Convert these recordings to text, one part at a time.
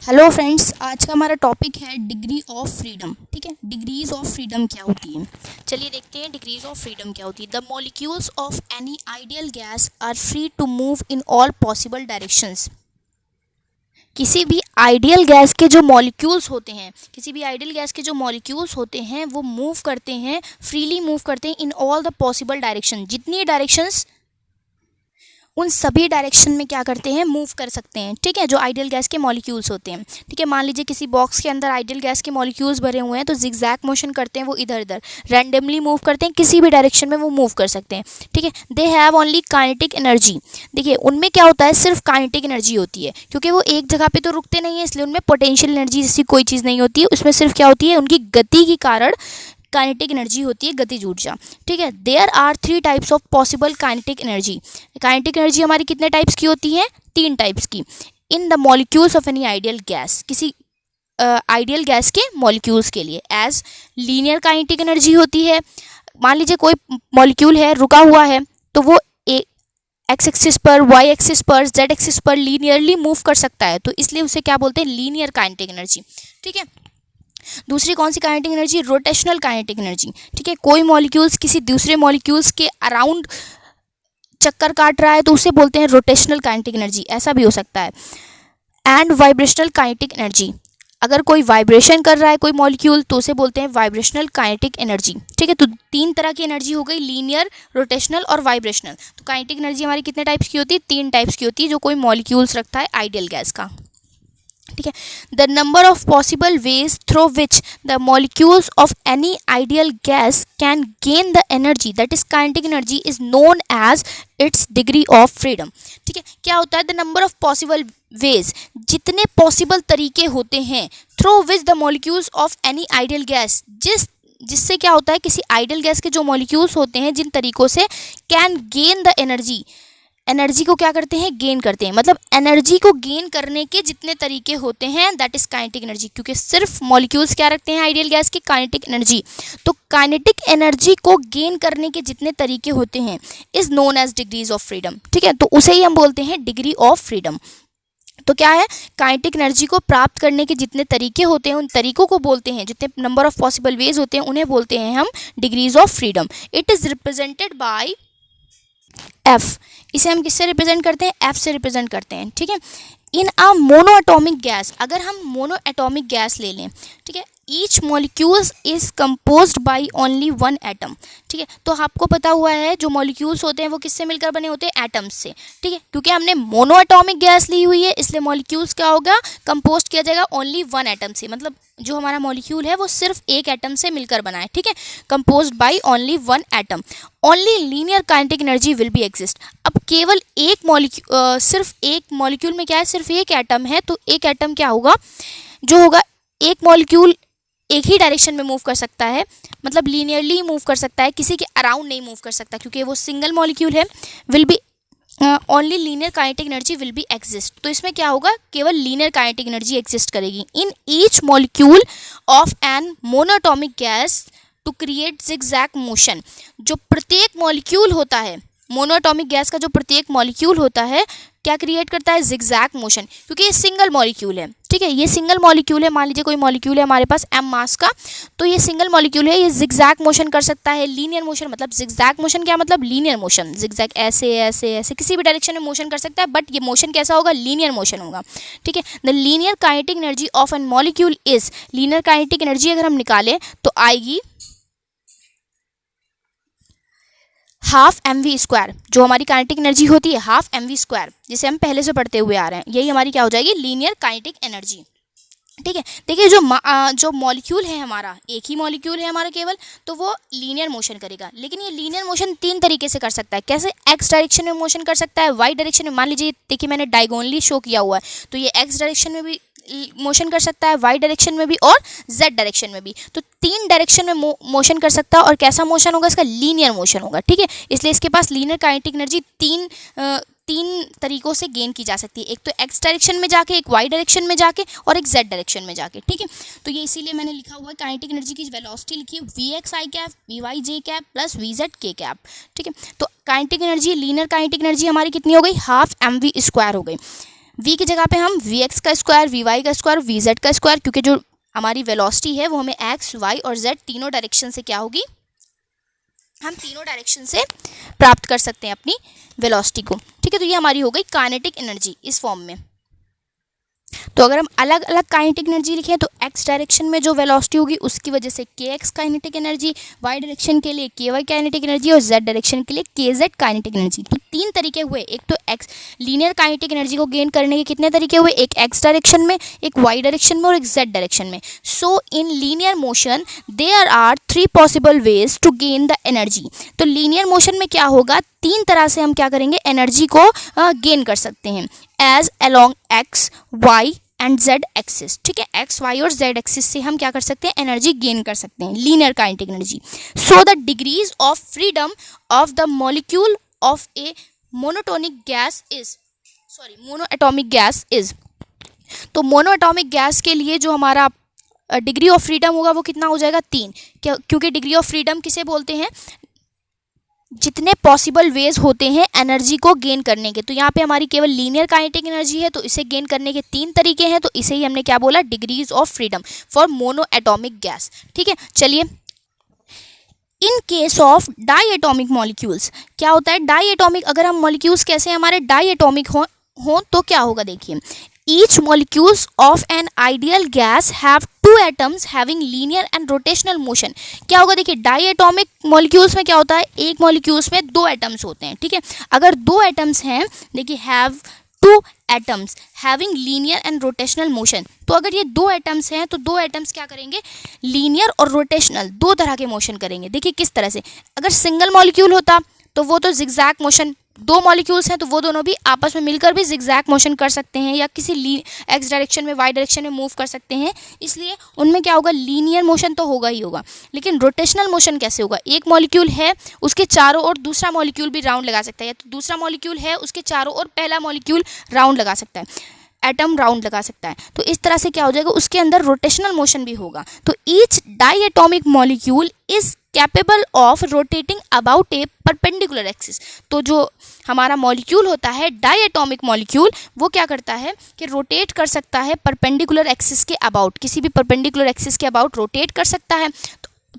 Hello friends, आज का हमारा टॉपिक है डिग्री ऑफ फ्रीडम। ठीक है, डिग्रीज ऑफ फ्रीडम क्या होती है। चलिए देखते हैं डिग्रीज ऑफ फ्रीडम क्या होती है। The molecules of any ideal gas are free to move in all possible directions. किसी भी आइडियल गैस के जो मॉलिक्यूल्स होते हैं, वो मूव करते हैं, फ्रीली मूव करते हैं in all the possible direction. जितनी डायरेक्शंस, उन सभी डायरेक्शन में क्या करते हैं, मूव कर सकते हैं। ठीक है, जो आइडियल गैस के मॉलिक्यूल्स होते हैं। ठीक है, मान लीजिए किसी बॉक्स के अंदर आइडियल गैस के मॉलिक्यूल्स भरे हुए हैं, तो जिगजैग मोशन करते हैं, वो इधर उधर रैंडमली मूव करते हैं, किसी भी डायरेक्शन में वो मूव कर सकते हैं। ठीक है, they have only kinetic energy. देखिए उनमें क्या होता है, सिर्फ काइनेटिक एनर्जी होती है, क्योंकि वो एक जगह पे तो रुकते नहीं है, इसलिए उनमें पोटेंशियल एनर्जी जैसी कोई चीज़ नहीं होती है। उसमें सिर्फ क्या होती है, उनकी गति के कारण काइनेटिक एनर्जी होती है, गतिज ऊर्जा। ठीक है, there are 3 types of possible kinetic energy. Kinetic energy हमारी कितने टाइप्स की होती है, 3 टाइप्स की। In the molecules of any ideal gas, किसी आइडियल गैस के मॉलिक्यूल्स के लिए एज लीनियर काइनेटिक एनर्जी होती है। मान लीजिए कोई मॉलिक्यूल है, रुका हुआ है, तो वो एक्स एक्सिस पर, वाई एक्सिस पर, जेड एक्सिस पर लीनियरली मूव कर सकता है, तो इसलिए उसे क्या बोलते हैं, लीनियर काइनेटिक एनर्जी। ठीक है, दूसरी कौन सी kinetic energy, rotational kinetic energy. ठीक है, कोई मॉलिक्यूल्स किसी दूसरे मॉलिक्यूल्स के अराउंड चक्कर काट रहा है, तो उसे बोलते हैं रोटेशनल काइनेटिक एनर्जी, ऐसा भी हो सकता है। एंड वाइब्रेशनल काइनेटिक एनर्जी, अगर कोई वाइब्रेशन कर रहा है कोई मॉलिक्यूल, तो उसे बोलते हैं वाइब्रेशनल काइनेटिक एनर्जी। ठीक है, तो 3 तरह की एनर्जी हो गई, लीनियर, रोटेशनल और वाइब्रेशनल। तो काइनेटिक एनर्जी हमारी कितने टाइप्स की होती है, 3 टाइप्स की होती है, जो कोई मॉलिक्यूल्स रखता है आइडियल गैस का। ठीक है, the number of possible ways through which the molecules of any ideal gas can gain the energy that is kinetic energy is known as its degree of freedom. ठीक है, क्या होता है, the number of possible ways, जितने पॉसिबल तरीके होते हैं, through which the molecules of any ideal gas, जिससे क्या होता है, किसी आइडियल गैस के जो मॉलिक्यूल्स होते हैं, जिन तरीकों से can gain the energy, energy को क्या करते हैं, गेन करते हैं। मतलब एनर्जी को गेन करने के जितने तरीके होते हैं, दैट इज काइनेटिक एनर्जी। क्योंकि सिर्फ मॉलिक्यूल्स क्या रखते हैं आइडियल गैस की, काइनेटिक एनर्जी। तो काइनेटिक एनर्जी को गेन करने के जितने तरीके होते हैं is known as degrees of freedom. ठीक है, तो उसे ही हम बोलते हैं डिग्री ऑफ फ्रीडम। तो क्या है, काइनेटिक एनर्जी को प्राप्त करने के जितने तरीके होते हैं, उन तरीकों को बोलते हैं, जितने नंबर ऑफ पॉसिबल वेज होते हैं, उन्हें बोलते हैं हम degrees of freedom. It is represented by F. इसे हम किससे रिप्रेजेंट करते हैं, एफ से रिप्रेजेंट करते हैं। ठीक है, इन अ मोनो एटॉमिक गैस, अगर हम मोनो एटॉमिक गैस ले लें, ठीक है, each molecules is composed by only 1 atom. ठीक है, तो आपको पता हुआ है जो मॉलिक्यूल्स होते हैं वो किससे मिलकर बने होते हैं, एटम्स से। ठीक है, क्योंकि हमने मोनो एटॉमिक गैस ली हुई है, इसलिए मॉलिक्यूल्स क्या होगा, कंपोज किया जाएगा ओनली 1 एटम से। मतलब जो हमारा मॉलिक्यूल है वो सिर्फ एक एटम से मिलकर बना है। ठीक है, composed by only 1 atom. Only linear kinetic energy will be exist. अब केवल एक मॉलिक्यूल, सिर्फ एक मॉलिक्यूल में क्या है, सिर्फ एक एटम है, तो एक एटम क्या होगा, जो होगा, एक मॉलिक्यूल एक ही डायरेक्शन में मूव कर सकता है, मतलब लीनियरली मूव कर सकता है, किसी के अराउंड नहीं मूव कर सकता, क्योंकि वो सिंगल मॉलिक्यूल है। Will be only linear kinetic energy will be exist. तो इसमें क्या होगा, केवल लीनियर काइनेटिक एनर्जी एग्जिस्ट करेगी in each molecule of an monatomic gas to create zigzag motion. जो प्रत्येक मॉलिक्यूल होता है, मोनोटॉमिक गैस का जो प्रत्येक मॉलिक्यूल होता है, क्या क्रिएट करता है, जिगजैग मोशन, क्योंकि ये सिंगल मॉलिक्यूल है। ठीक है, ये सिंगल मॉलिक्यूल है। मान लीजिए कोई मॉलिक्यूल है हमारे पास m मास का, तो ये सिंगल मॉलिक्यूल है, ये जिगजैग मोशन कर सकता है। लीनियर मोशन, मतलब जिगजैग मोशन क्या मतलब, लीनियर मोशन, जिगजैग ऐसे ऐसे ऐसे किसी भी डायरेक्शन में मोशन कर सकता है, बट ये मोशन कैसा होगा, लीनियर मोशन होगा। ठीक है, the linear kinetic energy of an molecule is, linear kinetic energy अगर हम निकालें तो आएगी हाफ mv²। जो हमारी काइनेटिक एनर्जी होती है हाफ mv², जिसे हम पहले से पढ़ते हुए आ रहे हैं, यही हमारी क्या हो जाएगी, लीनियर काइनेटिक एनर्जी। ठीक है, देखिए जो मॉलिक्यूल है हमारा, एक ही मॉलिक्यूल है हमारा केवल, तो वो लीनियर मोशन करेगा। लेकिन ये लीनियर मोशन 3 तरीके से कर सकता है। कैसे, एक्स डायरेक्शन में मोशन कर सकता है, वाई डायरेक्शन में, मान लीजिए देखिए मैंने डायगोनली शो किया हुआ है, तो ये एक्स डायरेक्शन में भी मोशन कर सकता है, वाई डायरेक्शन में भी और जेड डायरेक्शन में भी। तो 3 डायरेक्शन में मोशन कर सकता है, और कैसा मोशन होगा इसका, लीनियर मोशन होगा। ठीक है, इसलिए इसके पास लीनियर काइनेटिक एनर्जी 3 तरीकों से गेन की जा सकती है। एक तो एक्स डायरेक्शन में जाके, एक वाई डायरेक्शन में जाके, और एक जेड डायरेक्शन में जाके। ठीक है, तो ये इसीलिए मैंने लिखा हुआ है, काइनेटिक एनर्जी की वेलोसिटी लिखी है vxi vy प्लस vz ठीक है, तो kinetic energy, linear kinetic energy हमारी कितनी हो गई, हाफ mv² हो गई। v की जगह पे हम vx का स्क्वायर, vy का स्क्वायर, vz का स्क्वायर, क्योंकि जो हमारी वेलोसिटी है वो हमें x, y और z तीनों डायरेक्शन से क्या होगी, हम तीनों डायरेक्शन से प्राप्त कर सकते हैं अपनी वेलोसिटी को। ठीक है, तो ये हमारी हो गई काइनेटिक एनर्जी इस फॉर्म में। तो अगर हम अलग अलग काइनेटिक एनर्जी लिखें तो x डायरेक्शन में जो वेलोसिटी होगी उसकी वजह से kx kinetic energy, y direction के लिए ky काइनेटिक एनर्जी और z डायरेक्शन के लिए kz काइनेटिक एनर्जी। तो तीन तरीके हुए, एक तो x लीनियर काइनेटिक एनर्जी को गेन करने के कितने तरीके हुए, एक x डायरेक्शन में, एक y डायरेक्शन में और एक z डायरेक्शन में। So in linear motion there are 3 possible ways to gain the energy. तो लीनियर मोशन में क्या होगा, तीन तरह से हम क्या करेंगे, एनर्जी को गेन कर सकते हैं as along x, y and z axis. ठीक है, x, y और z एक्सिस से हम क्या कर सकते हैं, एनर्जी गेन कर सकते हैं, linear kinetic energy. So the degrees of freedom of the molecule of A monotonic gas is, monoatomic gas is. तो मोनोएटॉमिक गैस के लिए जो हमारा डिग्री ऑफ फ्रीडम होगा वो कितना हो जाएगा, 3, क्योंकि डिग्री ऑफ फ्रीडम किसे बोलते हैं, जितने पॉसिबल वेज होते हैं एनर्जी को गेन करने के। तो यहाँ पे हमारी केवल लीनियर काइनेटिक एनर्जी है, तो इसे गेन करने के 3 तरीके हैं, तो इसे ही हमने क्या बोला, degrees of freedom for monoatomic gas. ठीक है, चलिए in case of diatomic molecules क्या होता है, डाई एटॉमिक, अगर हम मॉलिक्यूल्स कैसे हमारे डाई एटॉमिक हो तो क्या होगा, देखिए each molecules of an ideal gas have 2 atoms having linear and rotational motion। क्या होगा, देखिए डाई एटॉमिक मॉलिक्यूल्स में क्या होता है, एक मॉलिक्यूल्स में 2 एटम्स होते हैं। ठीक है, अगर 2 एटम्स हैं, देखिए have 2 atoms having linear and rotational motion. तो अगर ये 2 एटम्स हैं तो 2 एटम्स क्या करेंगे, लीनियर और रोटेशनल 2 तरह के मोशन करेंगे। देखिए किस तरह से, अगर सिंगल मॉलिक्यूल होता तो वो तो जिगजैग मोशन, 2 मॉलिक्यूल्स हैं तो वो दोनों भी आपस में मिलकर भी जिगजैग मोशन कर सकते हैं या किसी एक्स डायरेक्शन में, वाई डायरेक्शन में मूव कर सकते हैं, इसलिए उनमें क्या होगा, लीनियर मोशन तो होगा ही होगा। लेकिन रोटेशनल मोशन कैसे होगा, एक मॉलिक्यूल है उसके चारों ओर दूसरा मॉलिक्यूल भी राउंड लगा सकता है, या तो दूसरा मॉलिक्यूल है उसके चारों ओर पहला मॉलिक्यूल राउंड लगा सकता है, एटम राउंड लगा सकता है। तो इस तरह से क्या हो जाएगा, उसके अंदर रोटेशनल मोशन भी होगा। तो each diatomic molecule is capable of rotating about a perpendicular axis. तो जो हमारा मॉलिक्यूल होता है डाई एटॉमिक मॉलिक्यूल, वो क्या करता है कि रोटेट कर सकता है परपेंडिकुलर एक्सिस के अबाउट, किसी भी परपेंडिकुलर एक्सिस के अबाउट रोटेट कर सकता है।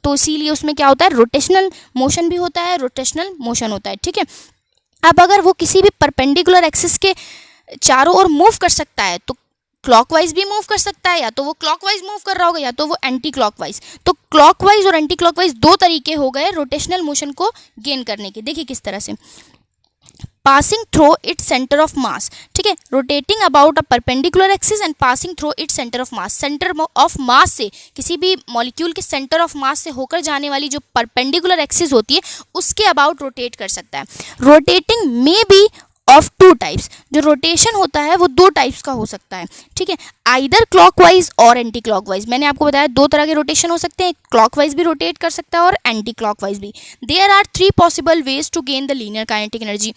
तो इसीलिए उसमें क्या होता है, रोटेशनल मोशन भी होता है, रोटेशनल मोशन होता है। ठीक है, अब अगर वो किसी भी परपेंडिकुलर एक्सिस के चारों ओर मूव कर सकता है तो क्लॉकवाइज भी मूव कर सकता है, या तो वो क्लॉकवाइज मूव कर रहा होगा या तो वो एंटी क्लॉकवाइज। तो क्लॉकवाइज और एंटी क्लॉकवाइज 2 तरीके हो गए रोटेशनल मोशन को गेन करने के। देखिए किस तरह से, passing through its centre of mass. ठीक है, rotating about a perpendicular axis and passing through its centre of mass. Centre of mass से, किसी भी मॉलिक्यूल के सेंटर ऑफ मास से होकर जाने वाली जो परपेंडिकुलर एक्सिस होती है उसके अबाउट रोटेट कर सकता है। Rotating may be of 2 types. जो रोटेशन होता है वो 2 टाइप्स का हो सकता है। ठीक है, आइदर क्लॉकवाइज और एंटी क्लॉकवाइज। मैंने आपको बताया 2 तरह के रोटेशन हो सकते हैं, क्लॉकवाइज भी रोटेट कर सकता है और एंटी क्लॉकवाइज भी। There are 3 possible ways to gain the linear kinetic energy.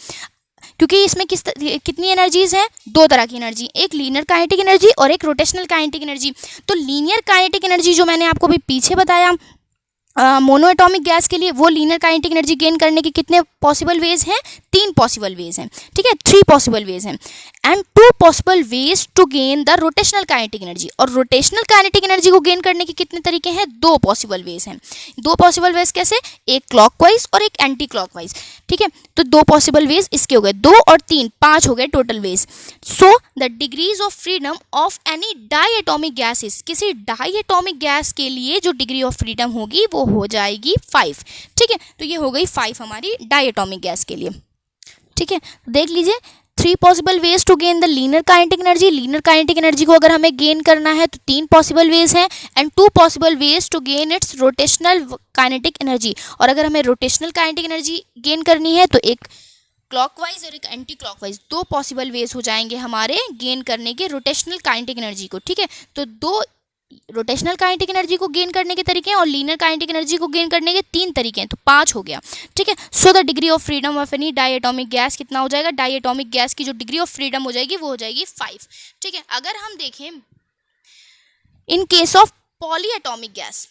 क्योंकि इसमें कितनी एनर्जीज हैं, 2 तरह की एनर्जी, एक लीनियर काइनेटिक एनर्जी और एक रोटेशनल काइनेटिक एनर्जी। तो लीनियर काइनेटिक एनर्जी जो मैंने आपको अभी पीछे बताया मोनो एटॉमिक गैस के लिए, वो लीनियर काइनेटिक एनर्जी गेन करने के कितने पॉसिबल वेज हैं, 3 पॉसिबल वेज हैं। ठीक है, 3 पॉसिबल वेज हैं and 2 possible ways to gain the rotational kinetic energy. और रोटेशनल काइनेटिक एनर्जी को गेन करने के कितने तरीके हैं, 2 पॉसिबल वेज हैं। 2 पॉसिबल वेज कैसे, एक क्लॉकवाइज और एक एंटी क्लॉकवाइज। ठीक है, तो 2 पॉसिबल वेज इसके हो गए, 2 और 3 5 हो गए total ways. So the degrees of freedom of any diatomic gases, किसी डाई एटॉमिक गैस के लिए जो डिग्री ऑफ फ्रीडम होगी वो हो जाएगी 5। ठीक है, तो ये हो गई 5 हमारी डाई एटॉमिक गैस के लिए। ठीक है, देख लीजिए 3 possible ways to gain the linear kinetic energy. Linear kinetic energy को अगर हमें गेन करना है तो 3 पॉसिबल वेज हैं and 2 possible ways to gain its rotational kinetic energy. और अगर हमें रोटेशनल काइनेटिक एनर्जी गेन करनी है तो एक क्लॉकवाइज और एक एंटी क्लॉकवाइज, 2 पॉसिबल वेज हो जाएंगे हमारे गेन करने के रोटेशनल काइनेटिक एनर्जी को। ठीक है, तो 2 रोटेशनल काइनेटिक एनर्जी को गेन करने के तरीके हैं और लीनियर काइनेटिक एनर्जी को गेन करने के 3 तरीके हैं, तो 5 हो गया। ठीक है, so the degree of freedom of any diatomic gas कितना हो जाएगा, डाई एटॉमिक गैस की जो डिग्री ऑफ फ्रीडम हो जाएगी वो हो जाएगी 5। ठीक है, अगर हम देखें इन case of poly atomic gas,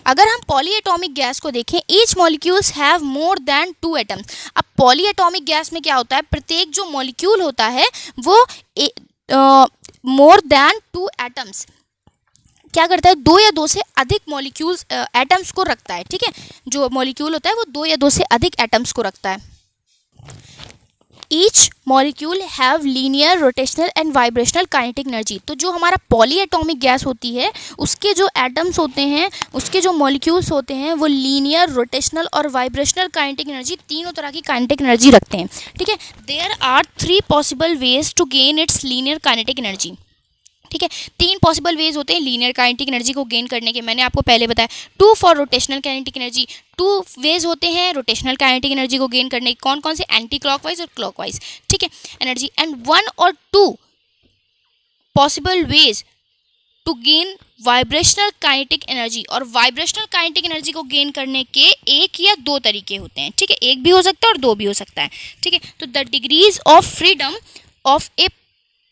अगर हम पॉली एटॉमिक गैस को देखें, each molecules have more than 2 atoms. अब पॉली एटॉमिक गैस में क्या होता है, प्रत्येक जो मॉलिक्यूल होता है वो मोर देन 2 एटम्स क्या करता है, 2 या 2 से अधिक मॉलिक्यूल्स एटम्स को रखता है। ठीक है, जो मॉलिक्यूल होता है वो 2 या 2 से अधिक एटम्स को रखता है। Each molecule have linear rotational and vibrational kinetic energy. तो जो हमारा पॉली एटॉमिक गैस होती है उसके जो एटम्स होते हैं, उसके जो मॉलिक्यूल्स होते हैं वो लीनियर, रोटेशनल और वाइब्रेशनल काइनेटिक एनर्जी, तीनों तरह की काइनेटिक एनर्जी रखते हैं। ठीक है, there are 3 possible ways to gain its linear kinetic energy. ठीक है, 3 पॉसिबल वेज होते हैं लीनियर काइनेटिक एनर्जी को गेन करने के। मैंने आपको पहले बताया 2 for rotational kinetic energy, 2 ways होते हैं रोटेशनल काइनेटिक एनर्जी को गेन करने के। कौन कौन से, एंटी क्लॉकवाइज और क्लॉकवाइज। ठीक है, एनर्जी एंड 1 और 2 possible ways to gain vibrational kinetic energy. और वाइब्रेशनल काइनेटिक एनर्जी को गेन करने के 1 या 2 तरीके होते हैं। ठीक है, 1 भी हो सकता है और 2 भी हो सकता है। ठीक है, तो the degrees of freedom of A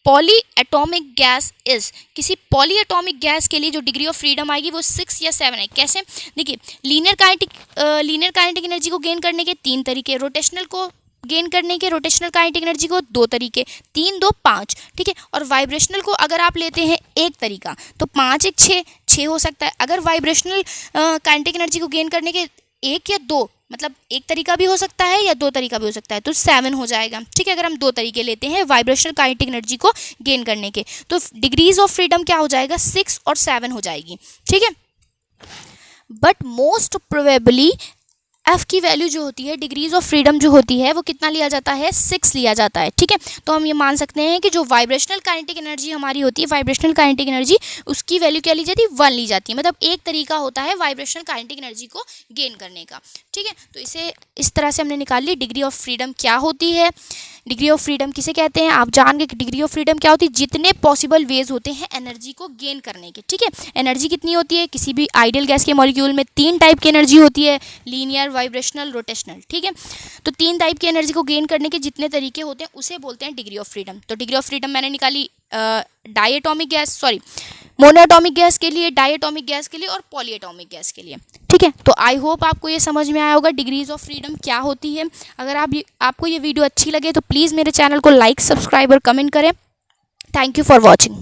poly atomic gas is, किसी पॉली एटॉमिक गैस के लिए जो डिग्री ऑफ फ्रीडम आएगी वो 6 या 7 है। कैसे, देखिए लीनियर काइनेटिक एनर्जी को गेन करने के 3 तरीके, रोटेशनल को गेन करने के, रोटेशनल काइनेटिक एनर्जी को 2 तरीके, 3 2 5। ठीक है, और वाइब्रेशनल को अगर आप लेते हैं 1 तरीका तो 5 1 6 हो सकता है। अगर वाइब्रेशनल काइनेटिक एनर्जी को गेन करने के 1 या 2, मतलब 1 तरीका भी हो सकता है या 2 तरीका भी हो सकता है, तो 7 हो जाएगा। ठीक है, अगर हम 2 तरीके लेते हैं वाइब्रेशनल काइनेटिक एनर्जी को गेन करने के, तो डिग्रीज ऑफ फ्रीडम क्या हो जाएगा, 6 और 7 हो जाएगी। ठीक है, बट मोस्ट प्रोबेबली एफ की वैल्यू जो होती है, डिग्रीज ऑफ फ्रीडम जो होती है वो कितना लिया जाता है, 6 लिया जाता है। ठीक है, तो हम ये मान सकते हैं कि जो वाइब्रेशनल काइनेटिक एनर्जी हमारी होती है, वाइब्रेशनल काइनेटिक एनर्जी, उसकी वैल्यू क्या ली जाती है, 1 ली जाती है। मतलब 1 तरीका होता है वाइब्रेशनल काइनेटिक एनर्जी को गेन करने का। ठीक है, तो इसे इस तरह से हमने निकाल ली डिग्री ऑफ फ्रीडम क्या होती है। डिग्री ऑफ फ्रीडम किसे कहते हैं, आप जान गए कि डिग्री ऑफ फ्रीडम क्या होती है, जितने पॉसिबल वेज होते हैं एनर्जी को गेन करने के। ठीक है, एनर्जी कितनी होती है, किसी भी आइडियल गैस के मॉलिक्यूल में 3 टाइप की एनर्जी होती है, लीनियर, वाइब्रेशनल, रोटेशनल। ठीक है, तो 3 टाइप की एनर्जी को गेन करने के जितने तरीके होते हैं उसे बोलते हैं डिग्री ऑफ फ्रीडम। तो डिग्री ऑफ फ्रीडम मैंने निकाली diatomic gas, sorry monoatomic gas के लिए, डायटोमिक गैस के लिए और पॉलीएटॉमिक गैस के लिए। ठीक है, तो आई होप आपको ये समझ में आया होगा डिग्रीज ऑफ फ्रीडम क्या होती है। अगर आपको ये वीडियो अच्छी लगे तो प्लीज़ मेरे चैनल को लाइक, सब्सक्राइब और कमेंट करें। Thank you for watching.